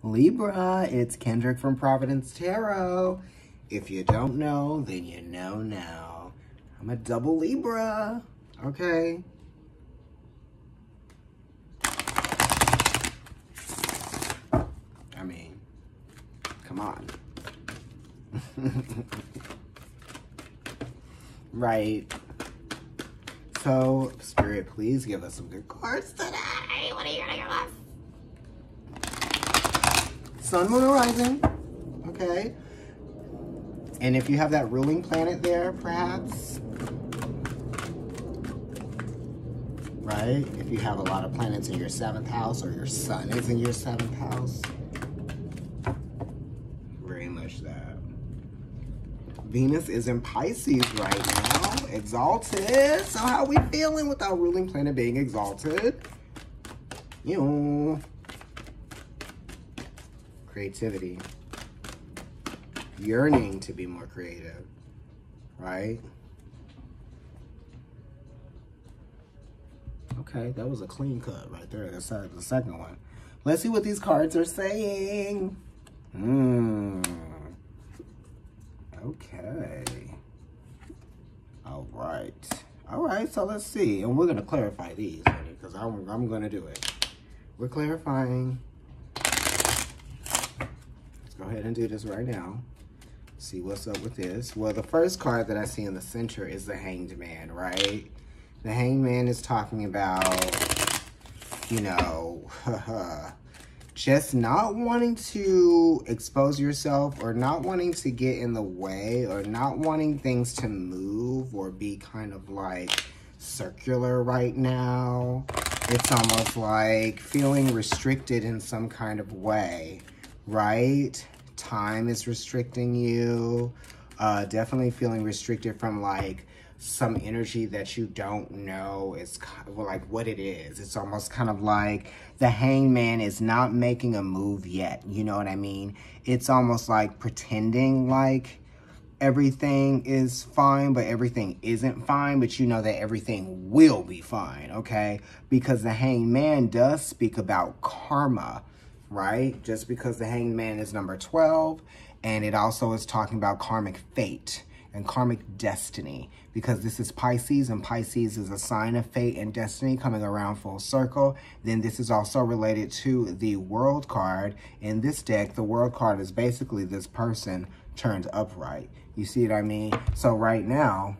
Libra, it's Kendrick from Providence Tarot. If you don't know, then you know now. I'm a double Libra, okay? I mean, come on. Right. So, Spirit, please give us some good cards today. What are you gonna give us? Sun, Moon, or Rising. Okay. And if you have that ruling planet there, perhaps. Right? If you have a lot of planets in your 7th house or your sun is in your 7th house. Very much that. Venus is in Pisces right now. Exalted. So how are we feeling with our ruling planet being exalted? You know. Creativity. Yearning to be more creative. Right? Okay, that was a clean cut right there. That's the second one. Let's see what these cards are saying. Okay. All right. All right, so let's see. And we're going to clarify these, because I'm going to do it. We're clarifying. Let's go ahead and do this right now. See what's up with this. Well, the first card that I see in the center is the Hanged Man, right? The Hanged Man is talking about, you know, just not wanting to expose yourself or not wanting to get in the way or not wanting things to move or be kind of like circular right now. It's almost like feeling restricted in some kind of way, right? Time is restricting you. Definitely feeling restricted from like some energy that you don't know is like what it is. It's almost kind of like the Hangman is not making a move yet. You know what I mean? It's almost like pretending like everything is fine, but everything isn't fine. But you know that everything will be fine, okay? Because the Hangman does speak about karma, right? Just because the Hangman is number 12, and it also is talking about karmic fate and karmic destiny, because this is Pisces, and Pisces is a sign of fate and destiny coming around full circle. Then this is also related to the World card. In this deck, the World card is basically this person turned upright. You see what I mean? So right now,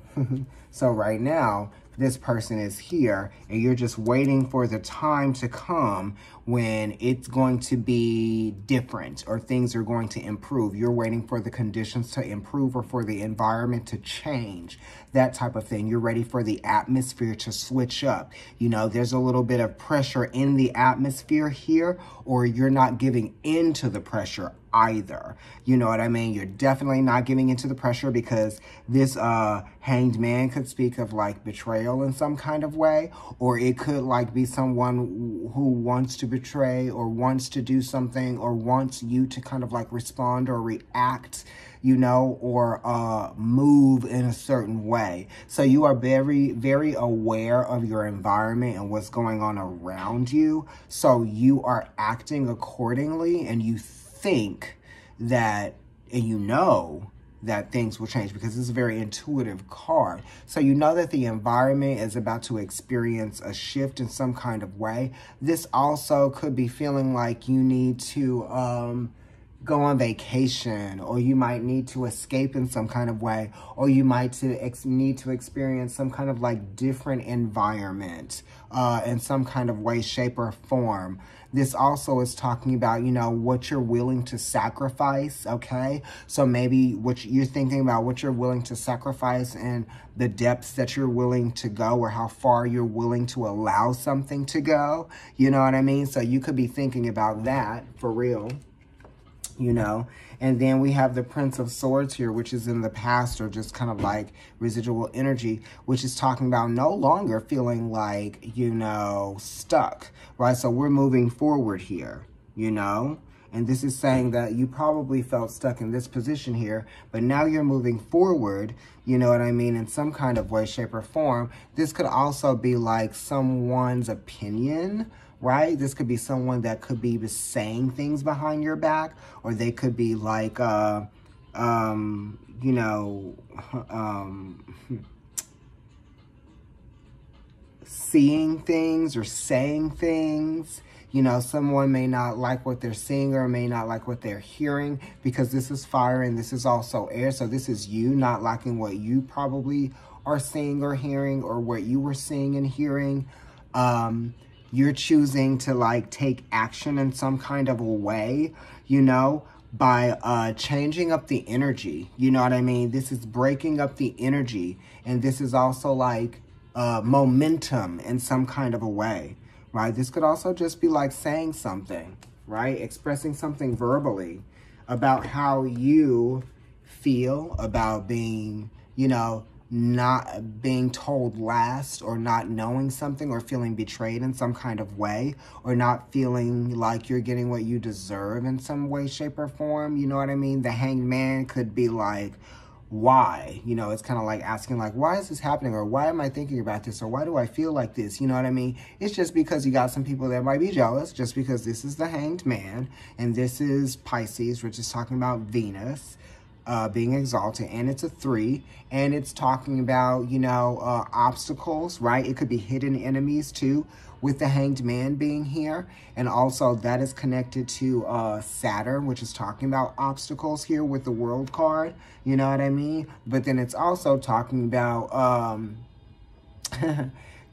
this person is here, and you're just waiting for the time to come when it's going to be different or things are going to improve. You're waiting for the conditions to improve or for the environment to change, that type of thing. You're ready for the atmosphere to switch up. You know, there's a little bit of pressure in the atmosphere here, or you're not giving in to the pressure either. You know what I mean? You're definitely not giving into the pressure, because this Hanged Man could speak of like betrayal in some kind of way, or it could like be someone who wants to betray or wants to do something or wants you to kind of like respond or react, you know, or move in a certain way. So you are very, very aware of your environment and what's going on around you. So you are acting accordingly, and you think that, and you know that things will change, because it's a very intuitive card. So you know that the environment is about to experience a shift in some kind of way. This also could be feeling like you need to go on vacation, or you might need to escape in some kind of way, or you might need to experience some kind of like different environment in some kind of way, shape, or form. This also is talking about, you know, what you're willing to sacrifice, okay? So maybe what you're thinking about, what you're willing to sacrifice and the depths that you're willing to go, or how far you're willing to allow something to go. You know what I mean? So you could be thinking about that for real. You know, and then we have the Prince of Swords here, which is in the past, or just kind of like residual energy, which is talking about no longer feeling like, you know, stuck, right? So we're moving forward here, you know, and this is saying that you probably felt stuck in this position here, but now you're moving forward, you know what I mean, in some kind of way, shape, or form. This could also be like someone's opinion right? This could be someone that could be saying things behind your back, or they could be like, you know, seeing things or saying things. You know, someone may not like what they're seeing or may not like what they're hearing, because this is fire and this is also air. So this is you not liking what you probably are seeing or hearing, or what you were seeing and hearing. You're choosing to like take action in some kind of a way, you know, by changing up the energy. You know what I mean? This is breaking up the energy. And this is also like momentum in some kind of a way, right? This could also just be like saying something, right? Expressing something verbally about how you feel about being, you know, not being told last, or not knowing something, or feeling betrayed in some kind of way, or not feeling like you're getting what you deserve in some way, shape, or form. You know what I mean? The Hanged Man could be like, why? You know, it's kind of like asking like, why is this happening? Or why am I thinking about this? Or why do I feel like this? You know what I mean? It's just because you got some people that might be jealous, just because this is the Hanged Man, and this is Pisces, which is talking about Venus being exalted, and it's a 3, and it's talking about, you know, obstacles, right? It could be hidden enemies too, with the Hanged Man being here. And also that is connected to Saturn, which is talking about obstacles here with the World card, you know what I mean? But then it's also talking about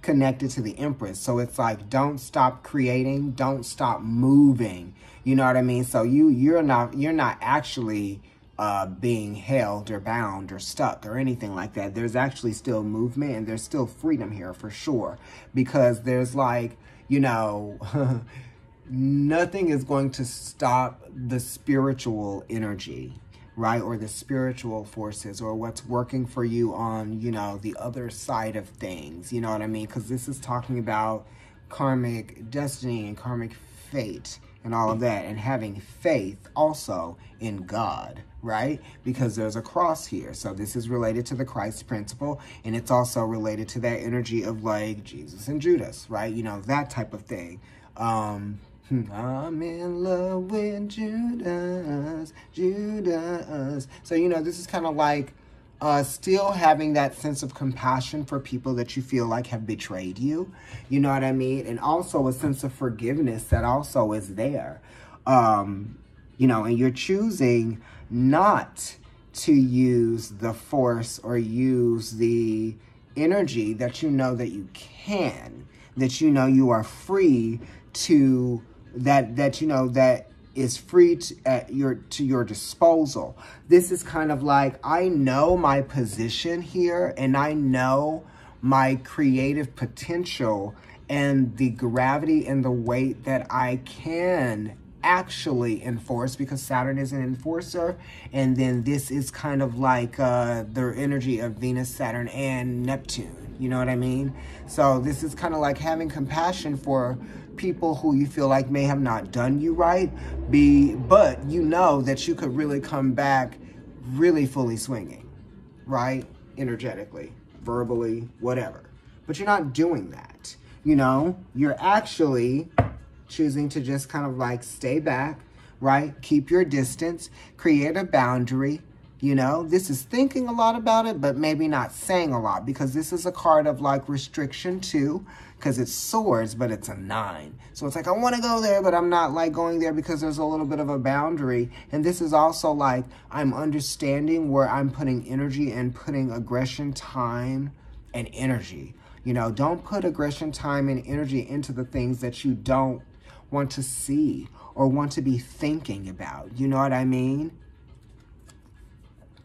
connected to the Empress. So it's like, don't stop creating, don't stop moving, you know what I mean? So you're not actually being held or bound or stuck or anything like that. There's actually still movement, and there's still freedom here for sure, because there's like, you know, nothing is going to stop the spiritual energy, right? Or the spiritual forces, or what's working for you on, you know, the other side of things, you know what I mean? Because this is talking about karmic destiny and karmic fate and all of that, and having faith also in God, right? Because there's a cross here. So this is related to the Christ principle, and it's also related to that energy of like Jesus and Judas, right? You know, that type of thing. I'm in love with Judas. So, you know, this is kind of like still having that sense of compassion for people that you feel like have betrayed you. You know what I mean? And also a sense of forgiveness that also is there. You know, and you're choosing not to use the force or use the energy that you know that you can, that you know you are free to, that you know that is free to your disposal. This is kind of like, I know my position here, and I know my creative potential and the gravity and the weight that I can actually enforce, because Saturn is an enforcer, and then this is kind of like the energy of Venus, Saturn, and Neptune. You know what I mean? So this is kind of like having compassion for people who you feel like may have not done you right, but you know that you could really come back really fully swinging, right? Energetically, verbally, whatever. But you're not doing that, you know? You're actually choosing to just kind of like stay back, right? Keep your distance, create a boundary. You know, this is thinking a lot about it, but maybe not saying a lot, because this is a card of like restriction too, because it's swords, but it's a 9. So it's like, I want to go there, but I'm not like going there because there's a little bit of a boundary. And this is also like, I'm understanding where I'm putting energy and putting aggression, time, and energy. You know, don't put aggression, time, and energy into the things that you don't want to see or want to be thinking about. You know what I mean?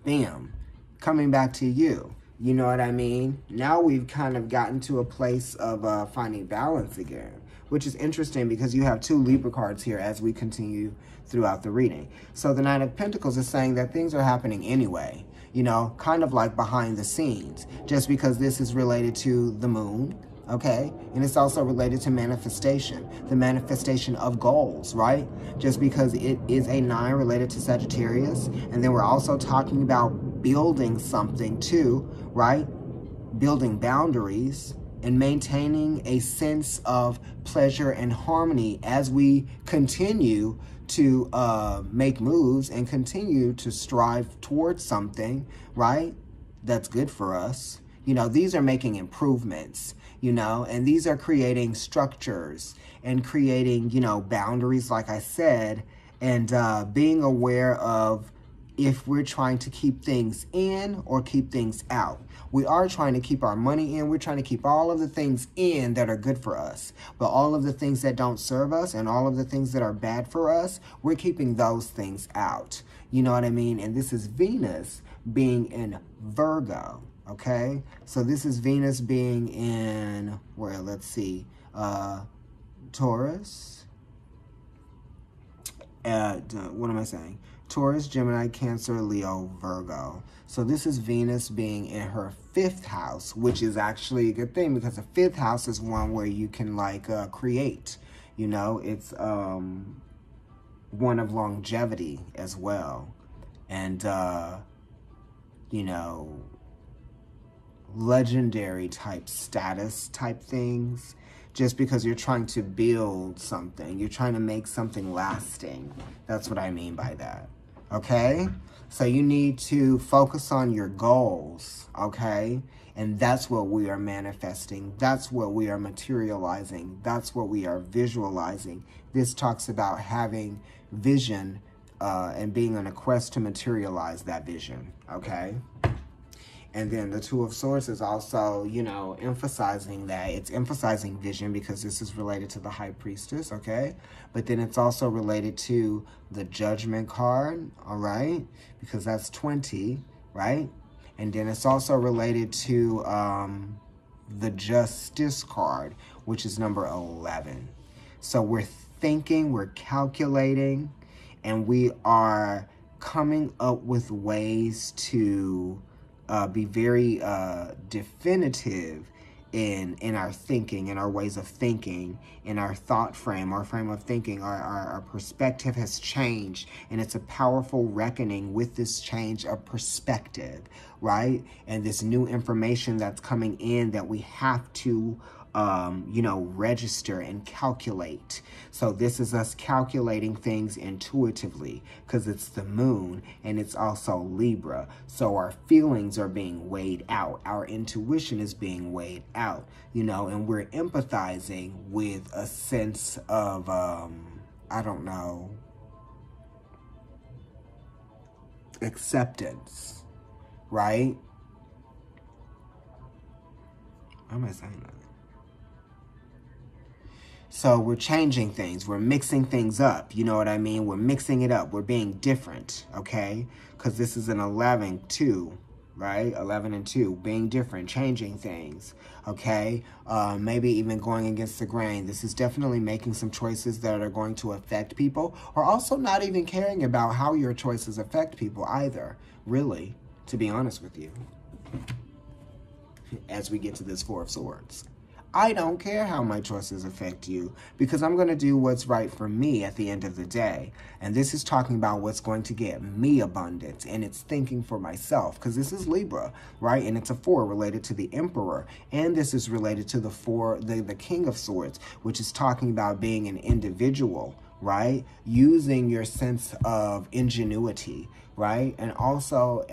Bam. Coming back to you. You know what I mean? Now we've kind of gotten to a place of finding balance again, which is interesting because you have 2 Libra cards here as we continue throughout the reading. So the 9 of Pentacles is saying that things are happening anyway, you know, kind of like behind the scenes, just because this is related to the moon, okay? And it's also related to manifestation, the manifestation of goals, right? Just because it is a 9 related to Sagittarius. And then we're also talking about building something too, right? Building boundaries, and maintaining a sense of pleasure and harmony as we continue to make moves and continue to strive towards something, right? That's good for us. You know, these are making improvements, you know, and these are creating structures and creating, you know, boundaries, like I said, and being aware of if we're trying to keep things in or keep things out. We are trying to keep our money in. We're trying to keep all of the things in that are good for us. But all of the things that don't serve us and all of the things that are bad for us, we're keeping those things out. You know what I mean? And this is Venus being in Virgo, okay? So this is Venus being in, where, let's see, Taurus. What am I saying? Taurus, Gemini, Cancer, Leo, Virgo. So this is Venus being in her 5th house, which is actually a good thing because the 5th house is one where you can like create, you know, it's one of longevity as well. And, you know, legendary type status type things. Just because you're trying to build something, you're trying to make something lasting. That's what I mean by that. Okay? So you need to focus on your goals, okay? And that's what we are manifesting. That's what we are materializing. That's what we are visualizing. This talks about having vision and being on a quest to materialize that vision, okay? And then the Two of Swords is also, you know, emphasizing that. It's emphasizing vision because this is related to the High Priestess, okay? But then it's also related to the Judgment card, all right? Because that's 20, right? And then it's also related to the Justice card, which is number 11. So we're thinking, we're calculating, and we are coming up with ways to be very definitive in our thinking, in our ways of thinking, in our thought frame, our frame of thinking. Our perspective has changed, and it's a powerful reckoning with this change of perspective, right? And this new information that's coming in that we have to you know, register and calculate. So this is us calculating things intuitively because it's the moon and it's also Libra. So our feelings are being weighed out. Our intuition is being weighed out, you know, and we're empathizing with a sense of, I don't know, acceptance, right? Why am I saying that? So we're changing things. We're mixing things up. You know what I mean? We're mixing it up. We're being different, okay? Because this is an 11-2, right? 11 and 2, being different, changing things, okay? Maybe even going against the grain. This is definitely making some choices that are going to affect people, or also not even caring about how your choices affect people either, really, to be honest with you, as we get to this Four of Swords. I don't care how my choices affect you because I'm going to do what's right for me at the end of the day. And this is talking about what's going to get me abundance, and it's thinking for myself because this is Libra, right? And it's a 4 related to the Emperor. And this is related to the King of Swords, which is talking about being an individual, right? Using your sense of ingenuity, right? And also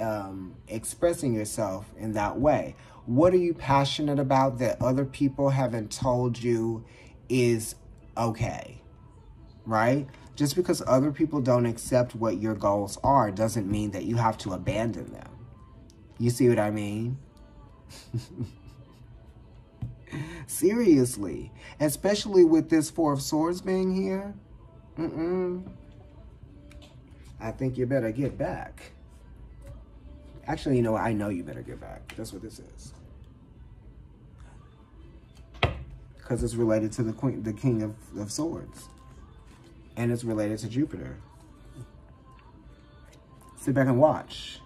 expressing yourself in that way. What are you passionate about that other people haven't told you is okay, right? Just because other people don't accept what your goals are doesn't mean that you have to abandon them. You see what I mean? Seriously. Especially with this Four of Swords being here. I think you better get back. Actually, you know what? I know you better get back. That's what this is. Because it's related to the King of Swords. And it's related to Jupiter. Sit back and watch.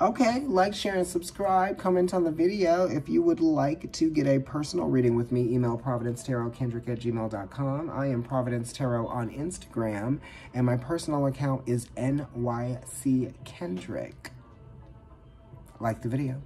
Okay, like, share, and subscribe. Comment on the video. If you would like to get a personal reading with me, email providencetarotkendrick@gmail.com. I am Providence Tarot on Instagram, and my personal account is NYC Kendrick. Like the video.